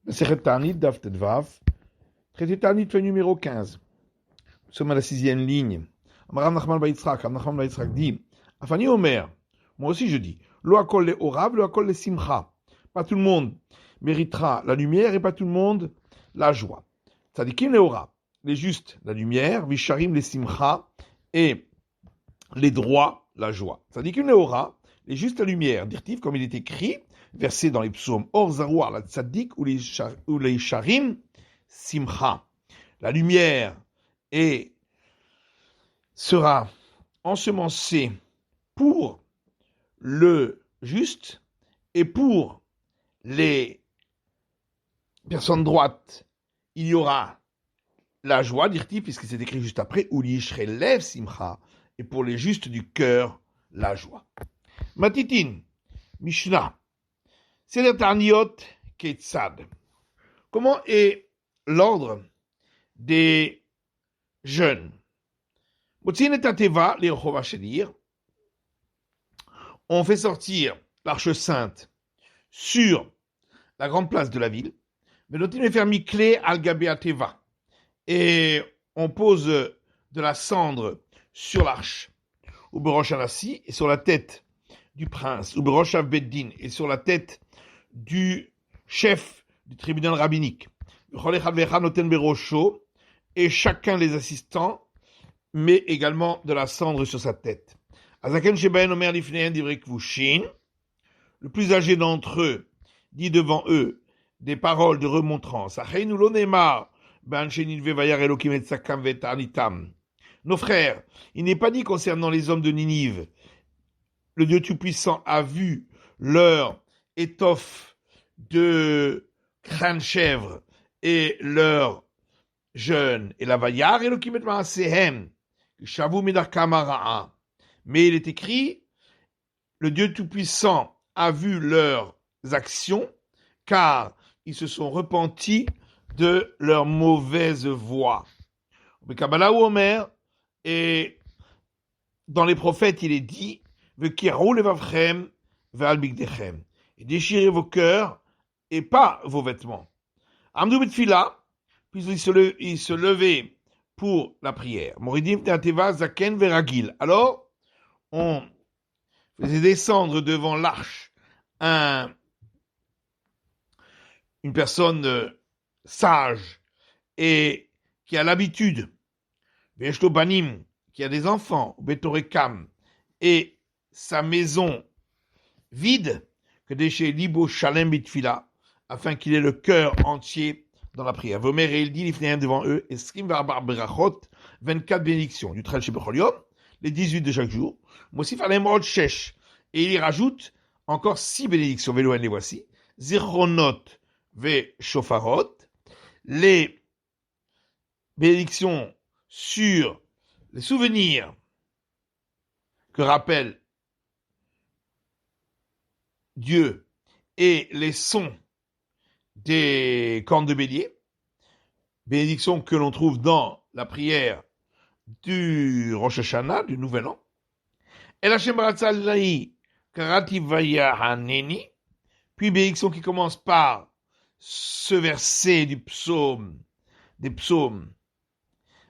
Sechet Ta'anit, Daf Tedvav, traité Ta'anit, feuille numéro 15. Nous sommes à la 6e ligne. Amram Nachman Bayitzrak, Nachman Bayitzrak dit, Afani Omer, moi aussi je dis, Lo akol le orav, lo akol le simcha. Pas tout le monde méritera la lumière et pas tout le monde la joie. Tzadikim le orav, les justes la lumière, Visharim les simcha et les droits la joie. Tzadikim le orav, les justes la lumière, dirtif comme il est écrit, versé dans les psaumes, Or zarouar la tzadik ou les sharim simcha. La lumière sera ensemencée pour le juste et pour les personnes droites, il y aura la joie, dit-il, puisque c'est écrit juste après, ou l'ishrev simcha, et pour les justes du cœur, la joie. Matitin, Mishnah, c'est le Tarniot Ketzad. Comment est l'ordre des jeunes? On fait sortir l'arche sainte sur la grande place de la ville, et on pose de la cendre sur l'arche, ou Berosh Anassi, et sur la tête du prince, ou Berosh Beddin, et sur la tête du chef du tribunal rabbinique. Et chacun des assistants met également de la cendre sur sa tête. Le plus âgé d'entre eux dit devant eux des paroles de remontrance. Nos frères, il n'est pas dit concernant les hommes de Ninive, le Dieu Tout-Puissant a vu leur étoffe de crâne chèvre et leur jeûne. Et la Vayar Elokim et Maasehem, Shavu Midar. Mais il est écrit, le Dieu Tout-Puissant a vu leurs actions, car ils se sont repentis de leur mauvaise voie. Mais Kabbalah ou Omer, et dans les prophètes, il est dit, et déchirez vos cœurs et pas vos vêtements. Amdou Betfila, puis il se levait pour la prière. Moridim Teateva Zaken Veragil. Alors, on faisait descendre devant l'arche une personne sage et qui a l'habitude, Veshto Banim, qui a des enfants, Betorekam, et sa maison vide, que déchet Libo Shalem Bitfila, afin qu'il ait le cœur entier dans la prière. Vomer et il dit, l'ifnéen devant eux, et Skrim Barbar Berachot, 24 bénédictions, du Trel Shebecholiom, les 18 de chaque jour. Mosif Alem Rod Shesh, et il y rajoute encore 6 bénédictions, Veloen les voici, Zichronot Ve Shofarot, les bénédictions sur les souvenirs que rappelle Dieu et les sons des cornes de bélier, bénédiction que l'on trouve dans la prière du Rosh Hashanah, du Nouvel An. Et la Shemratzalai Karativaya Haneni, puis bénédiction qui commence par ce verset des psaumes,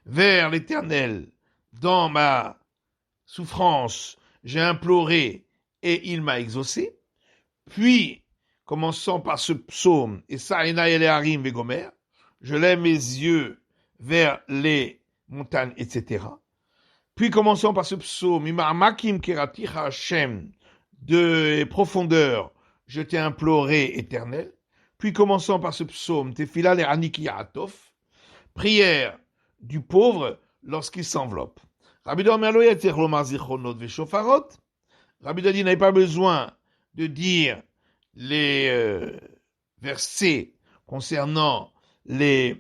vers l'Éternel, dans ma souffrance, j'ai imploré et il m'a exaucé. Puis, commençant par ce psaume, et Saïna et les Harim Vegomer, je lève mes yeux vers les montagnes, etc. Puis, commençant par ce psaume, Imarmakim Keraticha Hashem, de profondeur, je t'ai imploré, Éternel. Puis, commençant par ce psaume, Tefila le Aniki Yaatov, prière du pauvre lorsqu'il s'enveloppe. Rabbi Dadi n'avait pas besoin de dire les versets concernant ce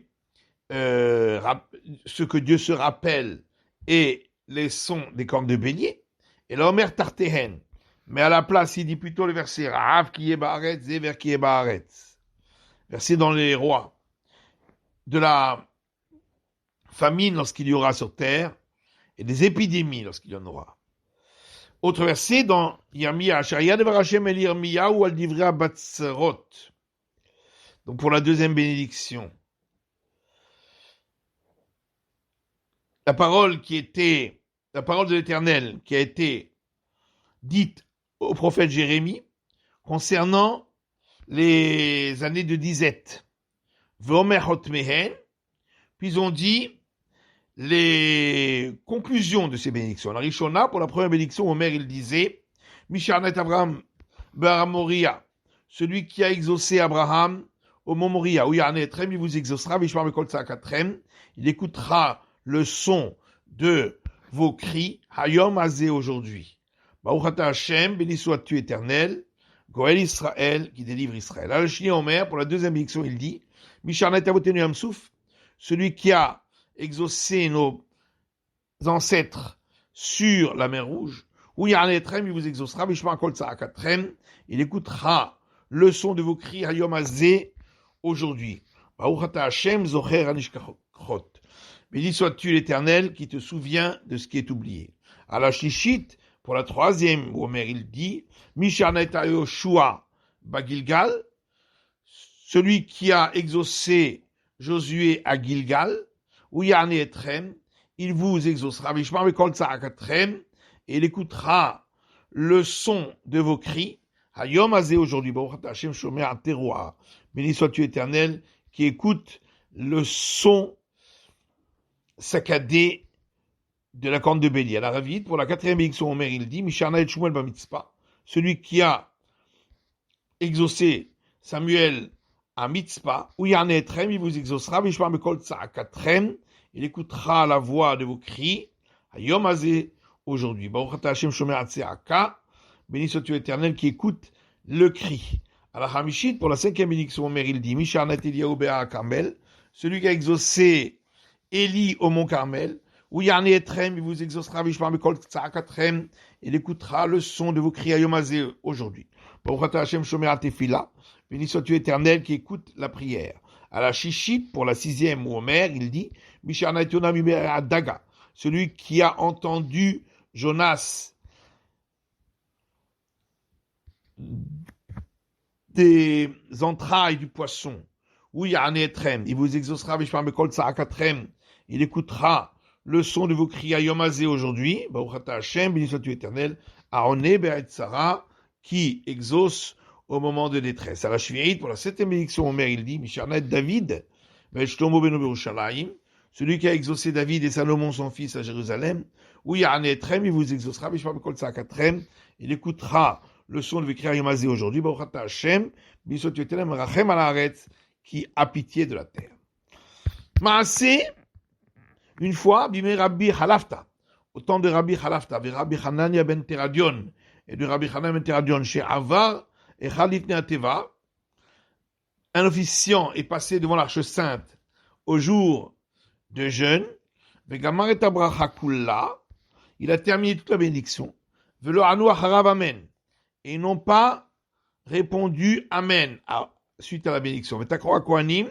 que Dieu se rappelle et les sons des cornes de bélier. Et l'Omer Tartehen. Mais à la place, il dit plutôt le verset Rav qui est Baaretz, Zever qui est Baaretz. Verset dans les rois. De la famine lorsqu'il y aura sur terre et des épidémies lorsqu'il y en aura. Autre verset dans Yirmia, Sharia de Varachem el Yirmia ou al Divra Batzerot. Donc pour la deuxième bénédiction, la parole de l'Éternel qui a été dite au prophète Jérémie concernant les années de disette. Vomer hotmehen, puis on dit les conclusions de ces bénédictions. La Rishona, pour la première bénédiction, Omer, il disait, Misharnet Abraham Be'aram Moria, celui qui a exaucé Abraham au mont Moria, où Yarnet Trem, il vous exaucera, Vishmar Bekol Tzakatrem, il écoutera le son de vos cris, Hayom Azé aujourd'hui. Baruch Hashem, béni sois-tu éternel, Goël Israël, qui délivre Israël. Al-Shini Omer, pour la deuxième bénédiction, il dit, Misharnet Avotenu Yamsouf, celui qui a exaucé nos ancêtres sur la mer Rouge, où Yarnet Trem, il vous exaucera, Vishmar Kol Tzakatrem, il écoutera le son de vos cris, Hayom Azé, aujourd'hui. Baruch Hashem, Zocher Anishkachot. Béni sois-tu l'Éternel qui te souvient de ce qui est oublié. À la Shishit, pour la troisième, Omer il dit, Misharnet Yoshua Bagilgal, celui qui a exaucé Josué à Gilgal, où Yarne Etrem, il vous exaucera, Vishmar Bekol Tzakatrem, et il écoutera le son de vos cris, Hayom Azé aujourd'hui, Baruch Hashem Shomer Teroa. Béni sois-tu éternel qui écoute le son saccadé de la corne de bélier. À la Ravite, pour la quatrième bénédiction, Omer il dit, Misharna et Shmuel Bamitzpah, celui qui a exaucé Samuel à Mitzpah, où Yarne Etrem, il vous exaucera, Vishmar Bekol Tzakatrem, il écoutera la voix de vos cris, Hayom Azé aujourd'hui. Baruch Hashem Shomer Atzeaka, béni sois-tu éternel qui écoute le cri. À la Hamishit, pour la cinquième bénédiction, Omer il dit, Misharnet Eliyahu Be'ar Carmel, celui qui a exaucé Élie au mont Carmel, où Yarne Etrem, il vous exaucera, Vishmar Bekol Tzakatrem, il écoutera le son de vos cris Hayom Azé aujourd'hui. Baruch Hashem Shomer Atefila, béni sois-tu éternel qui écoute la prière. À la Shishit, pour la sixième, Omer, il dit, Misharnet Yonah Mibe'ar Daga, celui qui a entendu Jonas des entrailles du poisson, où Yarne Etrem, il vous exaucera, Vishmar Bekol Tzakatrem, il écoutera le son de vos cris Hayom Azé aujourd'hui, Baruch Hashem, béni sois-tu éternel, Aaroné Be'et Sarah, qui exauce au moment de détresse. À la Shvi'it, pour la septième bénédiction, Omer, il dit, Misharnet David, Be'et Shlomo Beno Berushalayim, celui qui a exaucé David et Salomon son fils à Jérusalem, où Yarne Etrem, il vous exaucera, Vishmar Bekol Tzakatrem, il écoutera le son de vos cris Hayom Azé aujourd'hui, Baruch Hashem, béni sois-tu éternel, Merachem al Haaretz, qui a pitié de la terre. Maasé, une fois, Bimé Rabbi Halafta, au temps de Rabbi Halafta, avec Rabbi Hanania ben Teradion, et de Rabbi Hanania ben Teradion, chez Avar et Khalif Neateva, un officiant est passé devant l'Arche Sainte au jour de jeûne, Vegamar et Abracha Kulla, il a terminé toute la bénédiction, Velo Anu Acharav Amen, et ils n'ont pas répondu Amen suite à la bénédiction. Vetakroa Kohanim,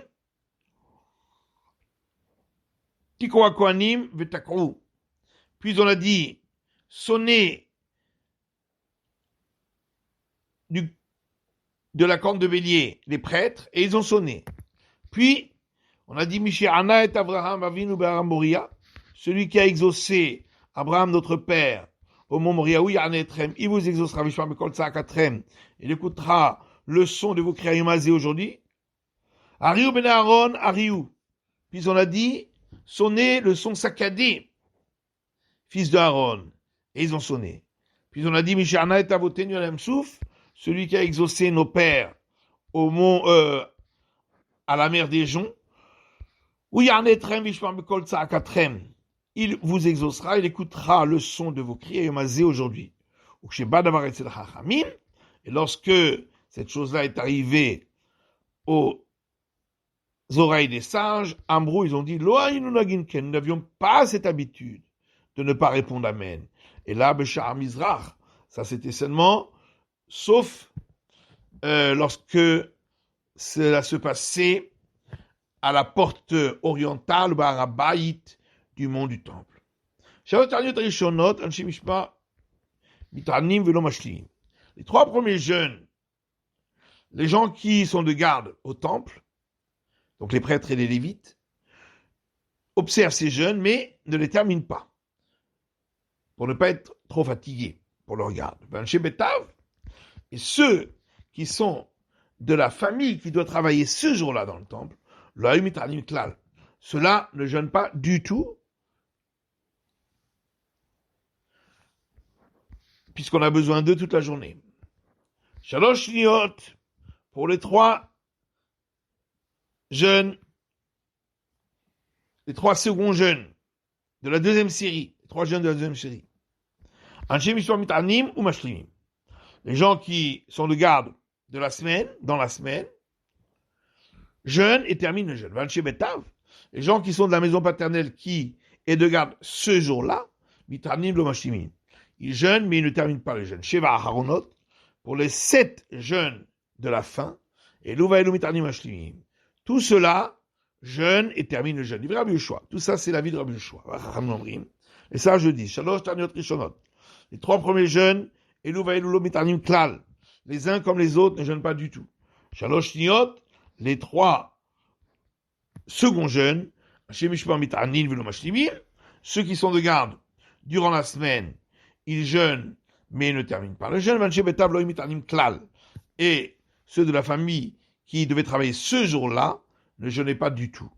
Tikroa Kohanim, Vetakrou. Puis on a dit, sonnez de la corne de bélier les prêtres, et ils ont sonné. Puis, on a dit, Mishéana et Abraham Avinu Be'aram Moria, celui qui a exaucé Abraham notre père au mont Moria, où Yarne Etrem, il vous exaucera, Vishmar Bekol Tzakatrem, il écoutera le son de vos cris Hayom Azé aujourd'hui. Ariou ben Aaron, Ariou. Puis on a dit, sonnez le son saccadé, fils de Aaron. Et ils ont sonné. Puis on a dit, Misharna et Avotenu Alem Souf, celui qui a exaucé nos pères au mont, à la mer des Joncs, où Yarne Etrem, Vishmar Bekol Tzakatrem, il vous exaucera, il écoutera le son de vos cris Hayom Azé aujourd'hui. Et lorsque cette chose-là est arrivée aux oreilles des sages, Ambrou, ils ont dit, nous n'avions pas cette habitude de ne pas répondre Amen. Et là, Beshar Mizrach, ça c'était seulement, sauf lorsque cela se passait à la porte orientale, Barabaït, du mont du temple. Les trois premiers jeunes, les gens qui sont de garde au temple, donc les prêtres et les lévites, observent ces jeûnes, mais ne les terminent pas, pour ne pas être trop fatigués pour le regard. Chez Betav, et ceux qui sont de la famille qui doit travailler ce jour-là dans le temple, ceux-là ne jeûnent pas du tout, puisqu'on a besoin d'eux toute la journée. Shalosh Niot, pour les 3 jeûnes, les 3 seconds jeûnes de la deuxième série, les 3 jeûnes de la deuxième série. Anshe Mishpah Mitanim ou Mashlimim. Les gens qui sont de garde de la semaine, dans la semaine, jeûnent et terminent le jeûne. Anshe Betav, les gens qui sont de la maison paternelle qui est de garde ce jour-là, Mitanim ou Mashlimim. Ils jeûnent, mais ils ne terminent pas le jeûne. Sheva Aharonot, pour les 7 jeûnes de la fin, et Louvaïlou Mitanim Mashlimim. Tout cela jeûne et termine le jeûne. Rabbi Yoshua. Tout ça, c'est la vie de Rabbi Yoshua. Et ça, je dis, Shalosh Taniot Rishonot. Les 3 premiers jeûnes, et Louvaïlou Mitanim Klal. Les uns comme les autres ne jeûnent pas du tout. Shalosh Niot, les 3 seconds jeûnes, Shemishpah Mitanim Velo Mashlimim, ceux qui sont de garde durant la semaine, ils jeûnent, mais ne terminent pas le jeûne. Et ceux de la famille qui devaient travailler ce jour-là ne jeûnaient pas du tout.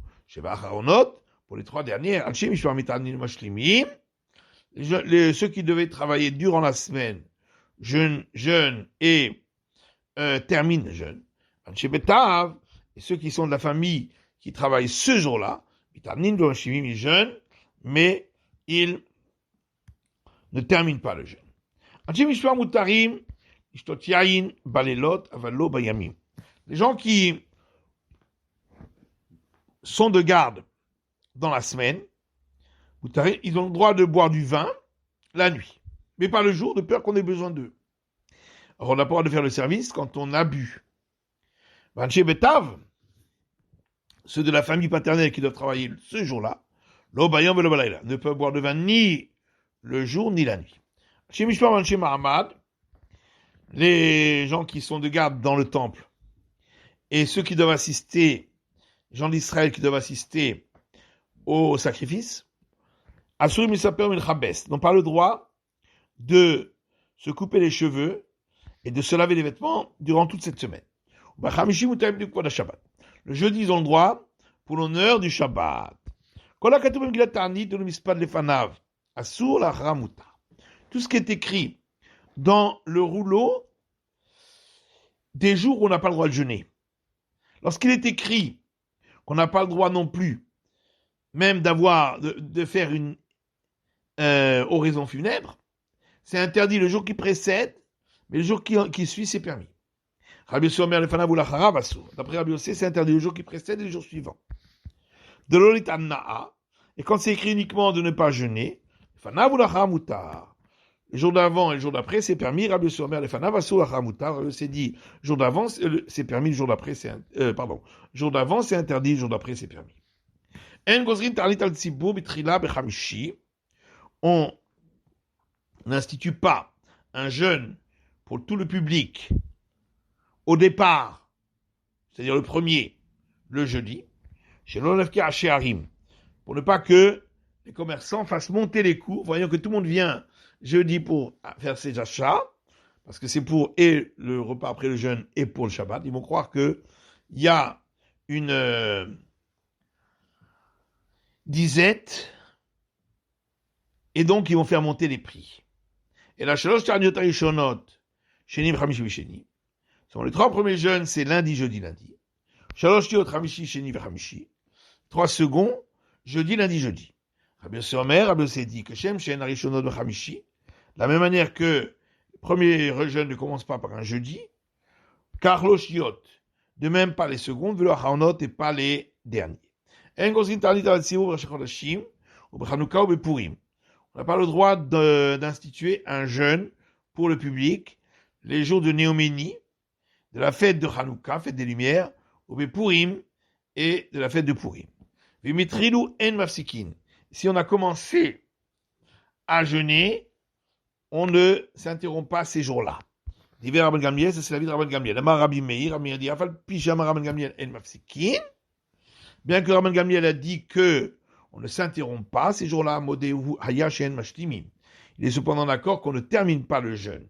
Pour les 3 derniers, ceux qui devaient travailler durant la semaine jeûnent et terminent le jeûne. Et ceux qui sont de la famille qui travaillent ce jour-là, ils jeûnent, mais ils ne termine pas le jeûne. Les gens qui sont de garde dans la semaine, ils ont le droit de boire du vin la nuit, mais pas le jour, de peur qu'on ait besoin d'eux. Alors on n'a pas le droit de faire le service quand on a bu. Betav, ceux de la famille paternelle qui doivent travailler ce jour-là, ne peuvent boire de vin ni le jour ni la nuit. Chez Mishpah, chez Mahamad, les gens qui sont de garde dans le temple et ceux qui doivent assister, les gens d'Israël qui doivent assister au sacrifice, Asurim Misaper Milchabes, n'ont pas le droit de se couper les cheveux et de se laver les vêtements durant toute cette semaine. Le jeudi, ils ont le droit pour l'honneur du Shabbat. Tout ce qui est écrit dans le rouleau des jours où on n'a pas le droit de jeûner. Lorsqu'il est écrit qu'on n'a pas le droit non plus, même de faire une oraison funèbre, c'est interdit le jour qui précède, mais le jour qui suit, c'est permis. Rabbi Yossi Omer lefanav ou lacharav asur. D'après Rabbi Yossi, c'est interdit le jour qui précède et le jour suivant. De l'olit anna'a, et quand c'est écrit uniquement de ne pas jeûner, lefanav ou lacharav mutar. Le jour d'avant et le jour d'après, c'est permis. Rabbi Yossi Omer lefanav asur lacharav mutar. Rabbi Yossi dit, le jour d'avant, c'est permis, le jour d'après, le jour d'avant, c'est interdit, le jour d'après, c'est permis. En gozrin tarlit al tzibur bitrila bechamishi. On n'institue pas un jeûne pour tout le public au départ, c'est-à-dire le premier, le jeudi, chez l'Olafki Harim, pour ne pas que les commerçants fassent monter les coûts, voyant que tout le monde vient jeudi pour faire ses achats, parce que c'est pour et le repas après le jeûne et pour le Shabbat. Ils vont croire que il y a une disette, et donc ils vont faire monter les prix. Et la Shalosh Tarniot Arishonot, Sheni V'Chamishi V'Sheni, sont les 3 premiers jeûnes, c'est lundi, jeudi, lundi. Shalosh Tiot Chamishi Sheni V'Chamishi. 3 seconds, jeudi, lundi, jeudi. Rabbi Yossi Omer, Rabbi Yossi dit que Shem Shen Arishonot V'Chamishi, de la même manière que le premier jeûne ne commence pas par un jeudi, car l'Oshiot, de même pas les secondes, V'Lo Haonot et pas les derniers. En Gozin Tarnit Al Tzibur V'Chachodashim, ou B'Chanouka ou B'Purim. On n'a pas le droit d'instituer un jeûne pour le public les jours de Néoménie, de la fête de Hanouka, fête des Lumières, ou Purim, et de la fête de Purim. Vimitrilu en mafsikin. Si on a commencé à jeûner, on ne s'interrompt pas ces jours-là. L'hiver Rabban Gamliel, ça c'est la vie de Rabban Gamliel. Amar Rabbi Meir, Rabbi Meir dit, Afal Pijama Rabban Gamliel en mafsikin. Bien que Rabban Gamliel a dit que on ne s'interrompt pas ces jours-là, Modeu Haya She'en Mashlimim. Il est cependant d'accord qu'on ne termine pas le jeûne.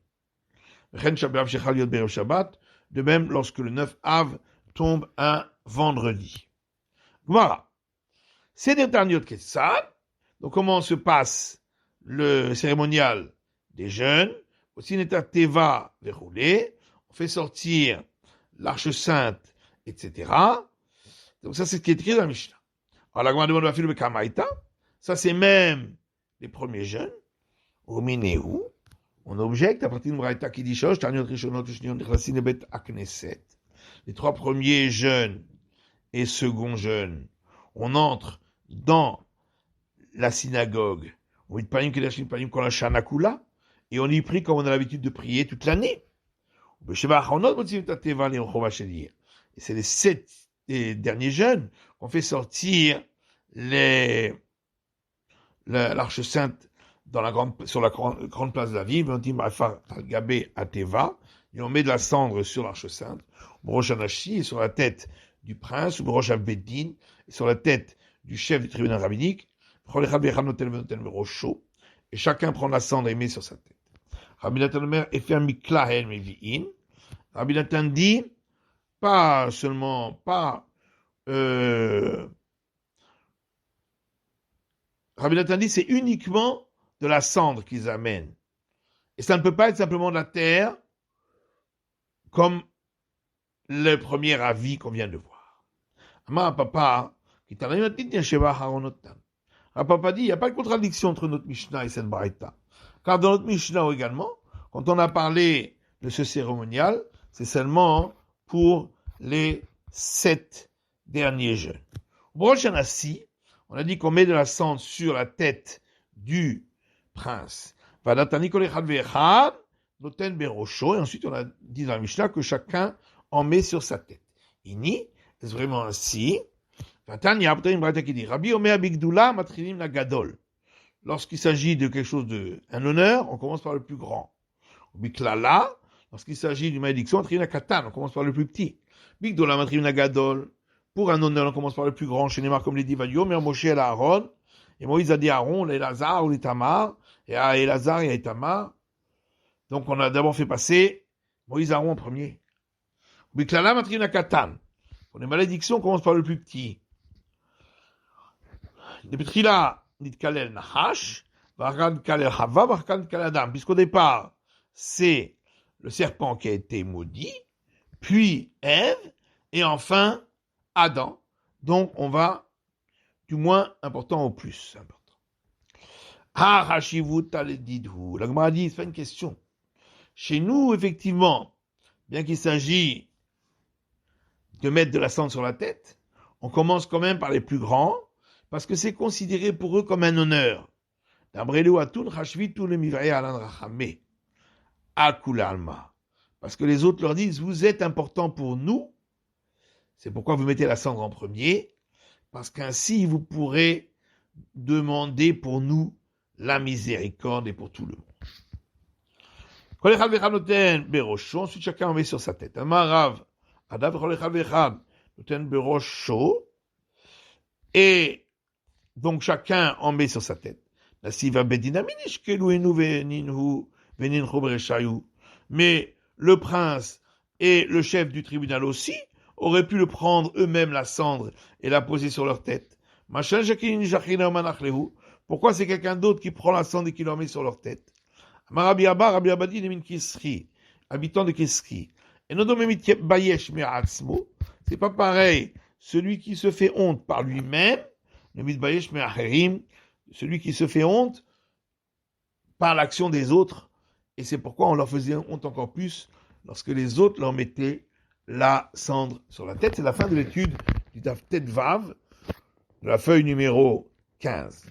De même, lorsque le 9 Av tombe un vendredi. Voilà. C'est des derniers de Kessad. Donc, comment se passe le cérémonial des jeûnes? Aussi, Neta Teva verroulé. On fait sortir l'Arche Sainte, etc. Donc, ça, c'est ce qui est écrit dans la Mishnah. Alors, la Gemara demande à Philou Kamaïta. Ça, c'est même les premiers jeûnes. Au Minéou. On objecte à partir de Braïta qui dit Shosh, Taniot Rishonot, Shnion, Nechlassin, Bet Akneset. Les 3 premiers jeûnes et second jeûne, on entre dans la synagogue, on dit Panim Kedashim Panim Kol Hashanah et on y prie comme on a l'habitude de prier toute l'année. Et c'est les 7 derniers jeûnes qu'on fait sortir l'Arche Sainte sur la grande place de la ville, on dit Gabé à Teva, et on met de la cendre sur l'Arche Sainte, Broch Anashi, et sur la tête du prince, ou Broch Abedin, et sur la tête du chef du tribunal rabbinique, et chacun prend la cendre et met sur sa tête. Rabbi Nathan Omer et fait un miklahen mevi'in. Rabbi Nathan dit, Rabbi Nathan dit, c'est uniquement de la cendre qu'ils amènent. Et ça ne peut pas être simplement de la terre, comme le premier avis qu'on vient de voir. Papa dit, il n'y a pas de contradiction entre notre Mishnah et cette Braïta. Car dans notre Mishnah également, quand on a parlé de ce cérémonial, c'est seulement pour les 7 derniers jeûnes. Au Hanassi, on a dit qu'on met de la cendre sur la tête du prince. Et ensuite on a dit dans la Mishnah que chacun en met sur sa tête. Ini, c'est vraiment ainsi. Lorsqu'il s'agit de quelque chose un honneur, on commence par le plus grand. Biklala, lorsqu'il s'agit d'une malédiction, on commence par le plus petit. Bigdola matrina gadol, pour un honneur, on commence par le plus grand. Chez Neymar, comme les dit Vadio, mais Moshe et Aaron, et Moïse a dit Aaron, l'Elazar ou l'Itamar, et à Elazar et à Itamar. Donc on a d'abord fait passer Moïse Aaron en premier. Biklala matrina katan. Pour les malédictions, on commence par le plus petit. Puisqu'au départ, c'est le serpent qui a été maudit, puis Ève, et enfin Adam. Donc on va du moins important au plus important. La Gemara dit, c'est pas une question. Chez nous, effectivement, bien qu'il s'agisse de mettre de la cendre sur la tête, on commence quand même par les plus grands, parce que c'est considéré pour eux comme un honneur. Parce que les autres leur disent, vous êtes important pour nous, c'est pourquoi vous mettez la cendre en premier, parce qu'ainsi vous pourrez demander pour nous la miséricorde et pour tout le monde. Ensuite chacun en met sur sa tête. Et donc chacun en met sur sa tête. Mais le prince et le chef du tribunal aussi auraient pu le prendre eux-mêmes la cendre et la poser sur leur tête. Pourquoi c'est quelqu'un d'autre qui prend la cendre et qui la met sur leur tête? Rabbi Abba dit habitant de Kisri. Et c'est pas pareil. Celui qui se fait honte par lui-même, celui qui se fait honte par l'action des autres, et c'est pourquoi on leur faisait honte encore plus lorsque les autres leur mettaient la cendre sur la tête. C'est la fin de l'étude du Taf Tet Vav, de la feuille numéro 15.